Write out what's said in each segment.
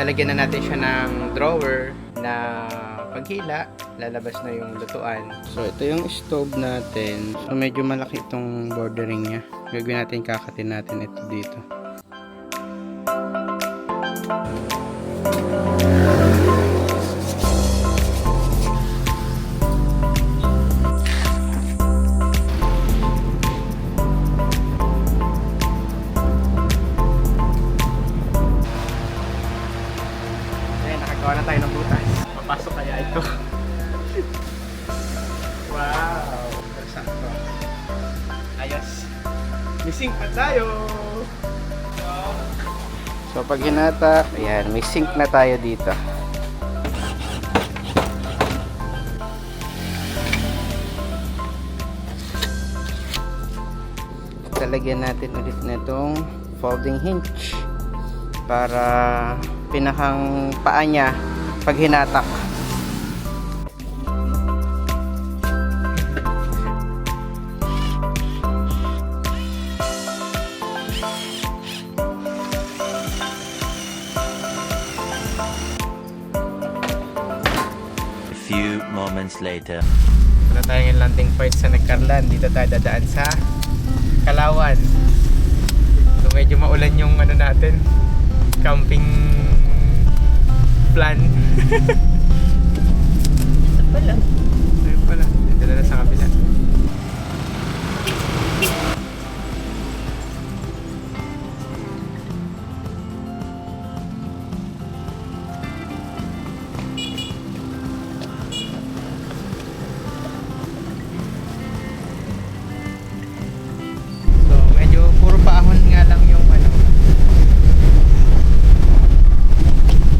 lalagyan na natin siya ng drawer na paghila, lalabas na yung lutuan. So, ito yung stove natin. So, medyo malaki itong bordering niya. Gagawin natin, kakatin natin ito dito. Gawa na tayo ng butas. Papasok kaya ito. Wow! Sakto. Ayos. May sink pa tayo! So pag hinatak, ayan, may sink na tayo dito. Talagyan natin ulit na itong folding hinge para pinakang paa niya pag hinatak. A few moments later. Wala tayong landing point sa Nagcarlan. Dito tayo dadaan sa Kalawan. So medyo maulan yung ano natin, camping plan. Ito pala. Ayun pala, dito na sa kabila. So medyo puro paahon nga lang yung ano,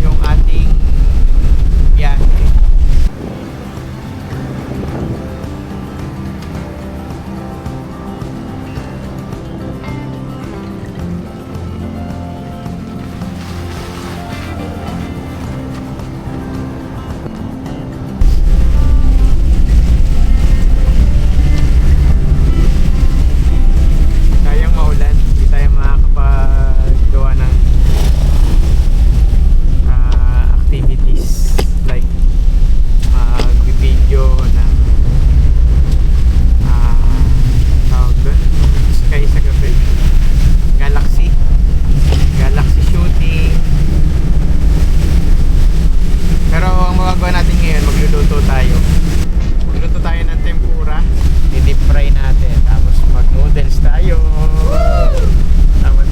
yung ating biyahe. Kayang maulan, hindi tayo makakapagawa ng activities like mag-video ng tawag doon, sky sa gabi, galaxy shooting. Pero ang magagawa natin ngayon, magluluto tayo ng tempura, i-deep fry natin, tapos mag noodles tayo.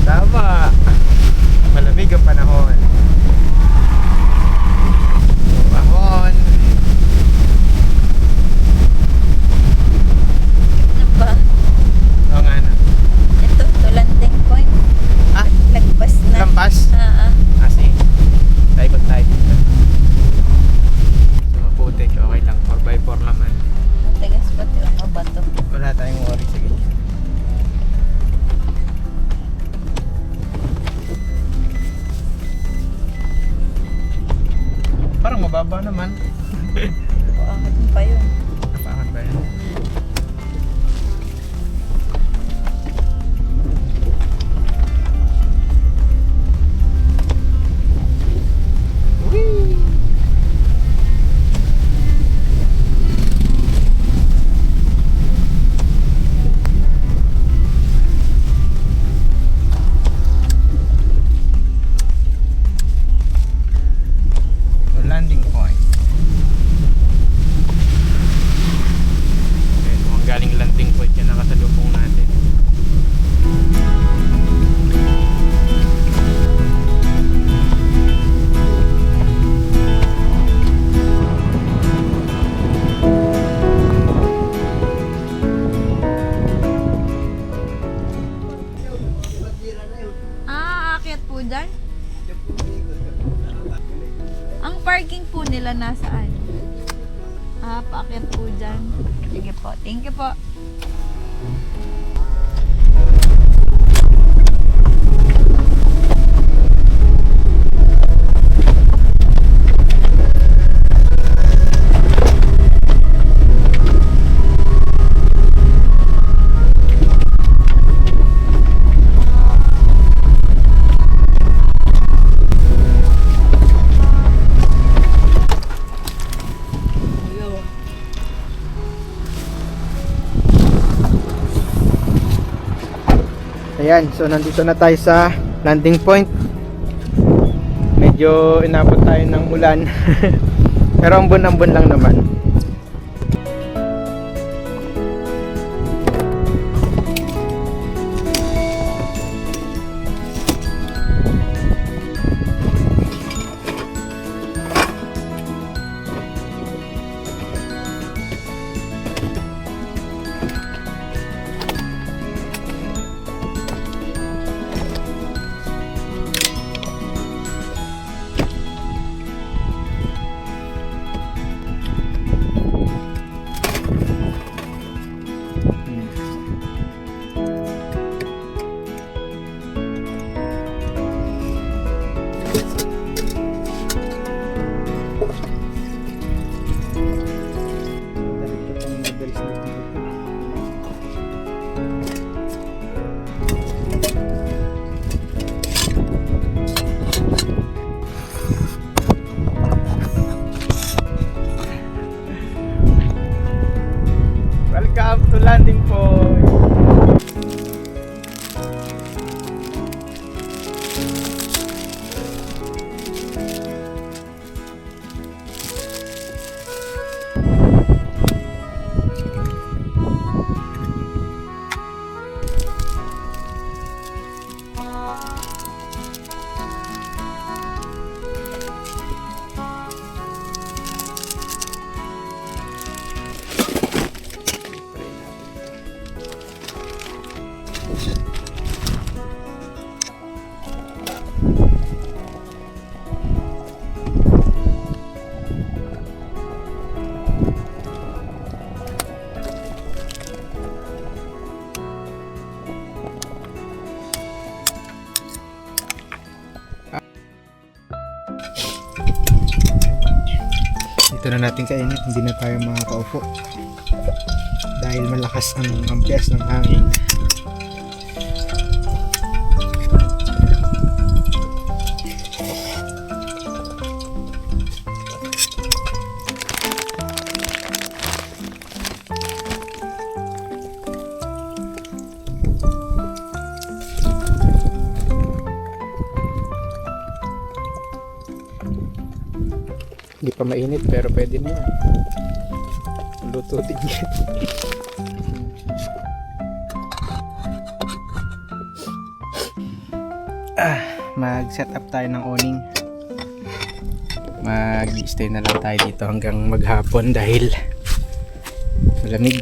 Tama, malamig ang panahon. Panahon. Ano ba? Oo nga na. Ito, landing point. Ah, Lagpas na. lampas? Kasi taikot tayo dito. So maputi, okay lang, 4x4 naman. Matigas pati ang bato. Wala tayong worry, sige. Parang mababa naman. Buangat mo pa yun. Napakan ba yan? Whee! Landing point. Okay, mukhang galing landing point yan nakasalubong natin. Aakyat po dyan? Ang parking po nila nasaan? Paakyat po dyan. Sige po. Thank you po. Ayan, so nandito na tayo sa landing point. Medyo inabot tayo ng ulan. Pero ambon-ambon lang naman. Welcome to landing point. Ito na natin kainit, hindi na tayo makakaupo dahil malakas ang ampias ng hangin. Hindi pa mainit pero pwede na yan. Lututin yan. Mag-set up tayo ng awning. Mag-stay na lang tayo dito hanggang maghapon dahil malamig.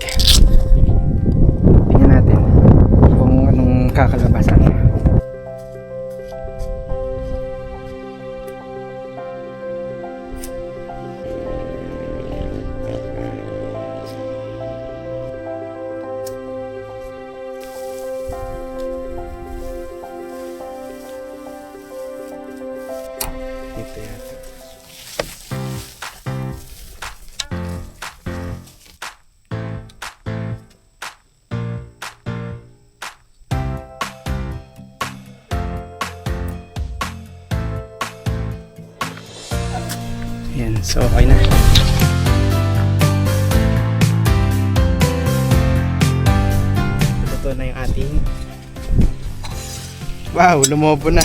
Tingnan natin kung anong kakalabasan. Ito yata. Yan, so okay na. Ito na yung ating. Wow, lumobo na.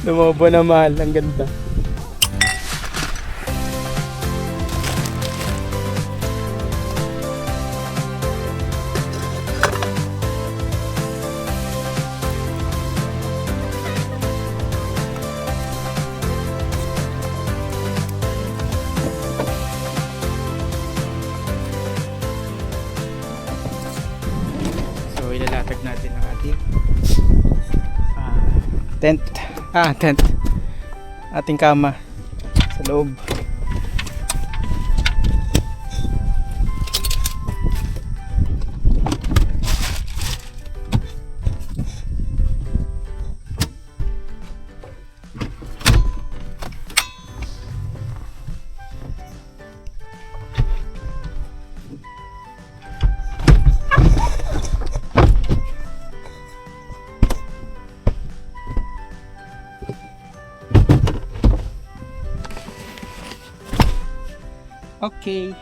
Lumobo na, mahal. Ang ganda. So ilalatag natin ang ating tent. Tent. Ating kama sa loob. Okay.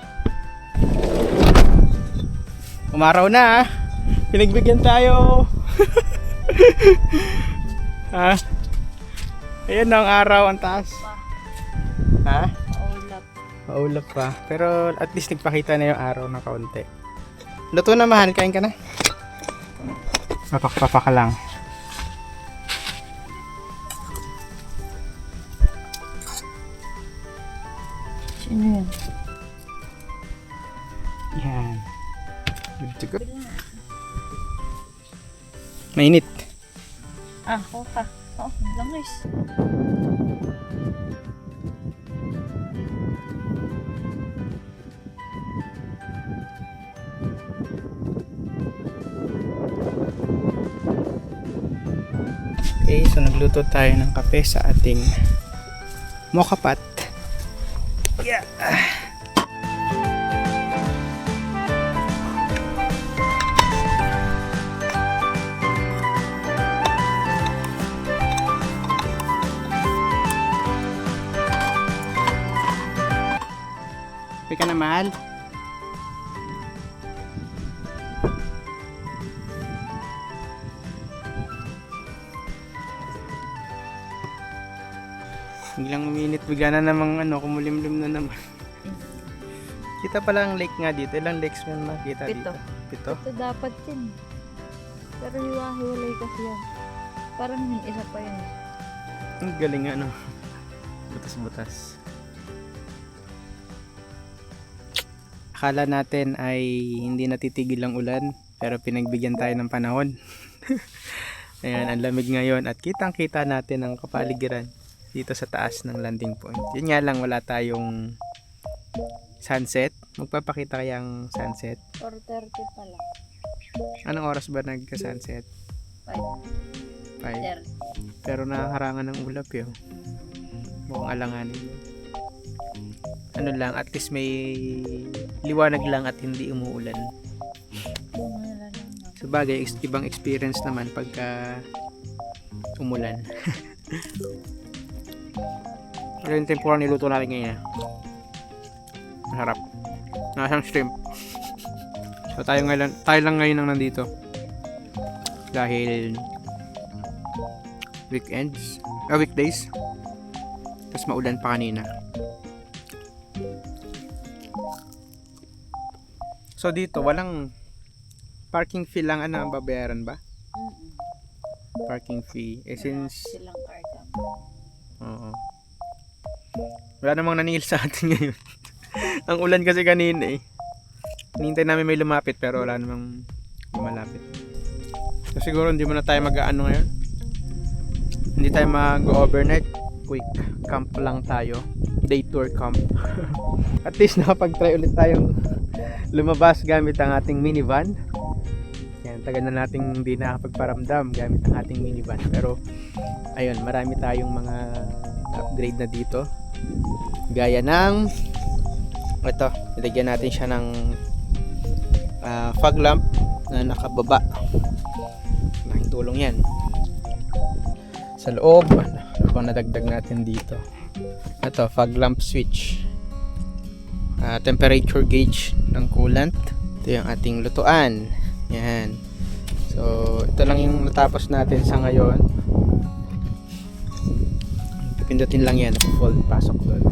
Umaraw na. Pinagbigyan tayo. Ha? Ayan na ang araw, ang taas. Ha? Maulap. Maulap pa. Pero at least nagpakita na yung araw na kaunti. Luto na, mahal. Kain ka na. Papak-papa ka lang. Sino yan? Yan. Good to go. Mainit. Oo ka. Oo, langis. Okay, so nagluto tayo ng kape sa ating mocha pot. Yeah. Kape ka na, mahal. Biglang uminit, bigla na namang kumulimlim na naman. Kita pala ang lake nga dito. Ilang lakes mo makita Pito. dito? Pito? Ito dapat yun. Pero hiwa-hiwalay kasi yan. Parang yung isa pa yun. Ang galing butas-butas. Akala natin ay hindi natitigil ang ulan, pero pinagbigyan tayo ng panahon. Ayan, ang lamig ngayon at kitang-kita natin ang kapaligiran dito sa taas ng landing point. Yun nga lang, wala tayong sunset. Magpapakita kayang sunset. 4:30 pa lang. Anong oras ba nagka-sunset? 5. 5:30. Pero nakaharangan ng ulap yun. Mukhang alanganin yun. Ano lang, at least may liwanag lang at hindi umuulan. Sa bagay, ibang experience naman pagka umulan. Pero yung tempura niluto natin ngayon. Masarap. Nasang shrimp. So tayo lang ngayon ang nandito. Dahil weekdays. Tapos maulan pa kanina. So dito walang parking fee lang, ang babayaran ba? Parking fee. Since Silang karga. oo. Wala namang naningil sa atin ngayon. Ang ulan kasi kanina eh. Hinihintay namin may lumapit pero wala namang lumalapit. So siguro hindi muna tayo mag-aano ngayon. Hindi tayo mag-overnight. Quick camp lang tayo. Day tour camp. At least nakapag-try ulit tayong lumabas gamit ang ating minivan. Yan, tagal na nating hindi nakapagparamdam gamit ang ating minivan. Pero ayun, marami tayong mga upgrade na dito. Gaya ng ito, nilagyan natin siya ng fog lamp na nakababa. Malaking tulong yan. Sa loob, ano bang nadagdag natin dito? Ito, fog lamp switch. Temperature gauge ng coolant. Ito yung ating lutuan. Yan. So, ito lang yung natapos natin sa ngayon. Pipindutin lang yan. Fold, pasok doon.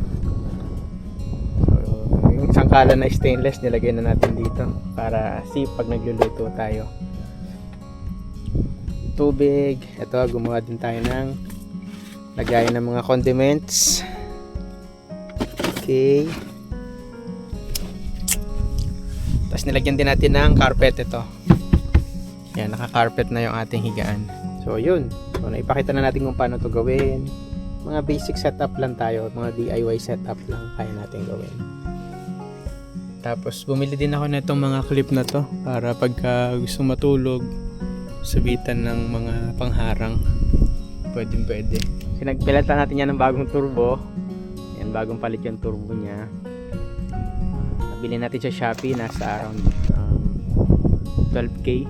So, yung sangkalan na stainless, nilagay na natin dito. Para pag nagluluto tayo. Tubig. Ito, gumawa din tayo ng lagayan ng mga condiments. Okay. Tapos nilagyan din natin ng carpet ito. Yan, naka-carpet na yung ating higaan. So, yun. So, naipakita na natin kung paano to gawin. Mga basic setup lang tayo. Mga DIY setup lang kaya natin gawin. Tapos, bumili din ako na itong mga clip na to para pagka gusto matulog, sabitan ng mga pangharang. Pwede. Pinagpilatan natin yan ng bagong turbo. Yan, bagong palit yung turbo niya. Nabili natin sa Shopee, nasa around 12k.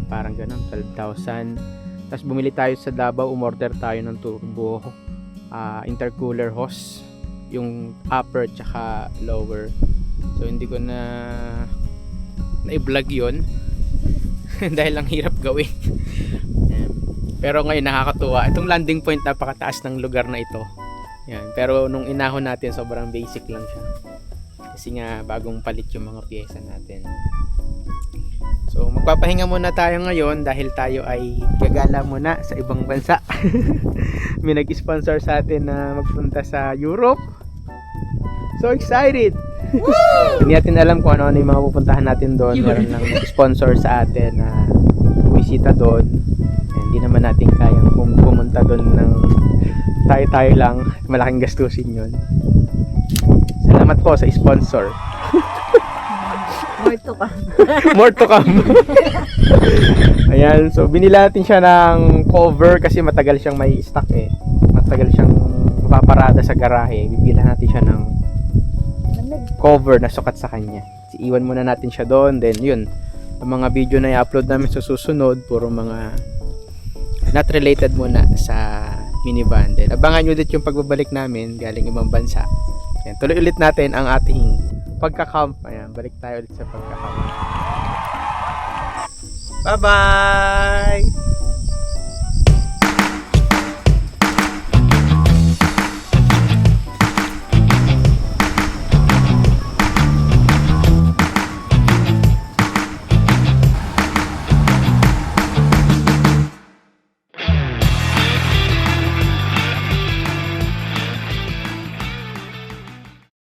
Parang ganun, 12,000. Tapos bumili tayo sa Davao, umorder tayo ng turbo intercooler hose. Yung upper tsaka lower. So hindi ko na i-vlog yun. dahil ang hirap gawin. Ayan. Pero ngayon nakakatuwa. Itong landing point, napakataas ng lugar na ito. Yan. Pero nung inahon natin, sobrang basic lang siya. Kasi nga bagong palit yung mga pyesa natin. So magpapahinga muna tayo ngayon dahil tayo ay gagala muna sa ibang bansa. May nag-sponsor sa atin na magpunta sa Europe. So excited! Hindi natin alam kung ano-ano yung mga pupuntahan natin doon. Meron lang sponsor sa atin na bumisita doon. Hindi naman natin kayang pumunta doon ng tayo-tayo lang. Malaking gastusin yun. Salamat po sa sponsor. More to come. More to come. Ayan, so binila natin siya ng cover kasi matagal siyang may stock eh. Matagal siyang mapaparada sa garahe. Bibila natin siya ng cover na sukat sa kanya. Iwan muna natin siya doon. Then yun, ang mga video na i-upload namin sa susunod, puro mga not related muna sa minivan. Then abangan nyo ulit yung pagbabalik namin galing ibang bansa. Ayan, tuloy ulit natin ang ating pagka-camp. Ayan, balik tayo ulit sa pagka-camp. Bye-bye!